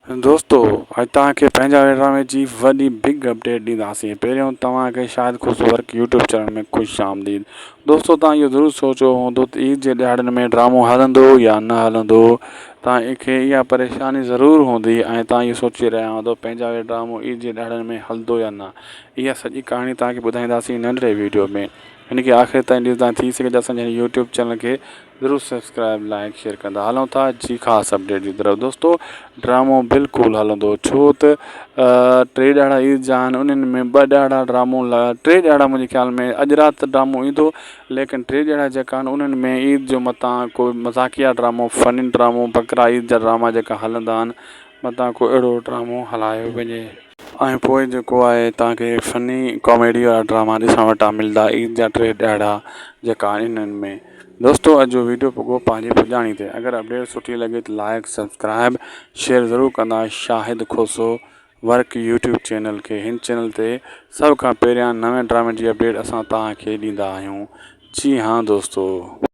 दोस्तों अॼु तव्हांखे पंहिंजा ड्रामे जी वॾी बिग अपडेट ॾींदासीं। पहिरियों तव्हांखे शायदि ख़ुशि वर्क यूट्यूब चैनल में ख़ुशि आमदीद। दोस्तों तव्हां इहो ज़रूरु सोचियो हूंदो त ईद जे ॾियारनि में ड्रामो हलंदो या न हलंदो। तव्हांखे इहा परेशानी ज़रूरु हूंदी ऐं तव्हां इहो सोचे रहिया हूंदो पंहिंजा ड्रामो ईद जे ॾियारनि में हलंदो या न। इहा सॼी कहाणी तव्हांखे ॿुधाईंदासीं नंढड़े वीडियो में, हिन खे आख़िर ताईं ॾिसंदा थी सघे त असांजे यूट्यूब चैनल खे ज़रूरु सब्सक्राइब लाइक शेयर कंदा। हलूं था जी ख़ासि अपडेट जी तरफ़। दोस्तों ड्रामो बिल्कुलु हलंदो, छो त 3 ॾियारा ईद जा आहिनि, उन्हनि में 2 ॾियारा ड्रामो 3 ॾियारा मुंहिंजे ख़्याल में अॼु राति ड्रामो ईंदो, लेकिन 3 ॾियारा जेका आहिनि उन्हनि में ईद जो मथां कोई मज़ाकिया ड्रामो, फनी ड्रामो, बकरा ईद जा ड्रामा जेका हलंदा आहिनि मथां को अहिड़ो ड्रामो हलायो वञे ऐं पोइ जेको आहे तव्हांखे फनी कॉमेडी वारा ड्रामा ॾिसण वटां मिलंदा ईद जा 3 ॾियारा जेका आहिनि इन्हनि में। दोस्तों अॼु जो वीडियो पोइ पंहिंजी पुॼाणी ते अगरि अपडेट सुठी लॻे त लाइक सब्सक्राइब शेयर ज़रूरु कंदा। शाहिद खोसो वर्क यूट्यूब चैनल खे, हिन चैनल ते सभ खां पहिरियां नवें ड्रामे जी अपडेट असां तव्हांखे ॾींदा आहियूं। जी हाँ दोस्तों।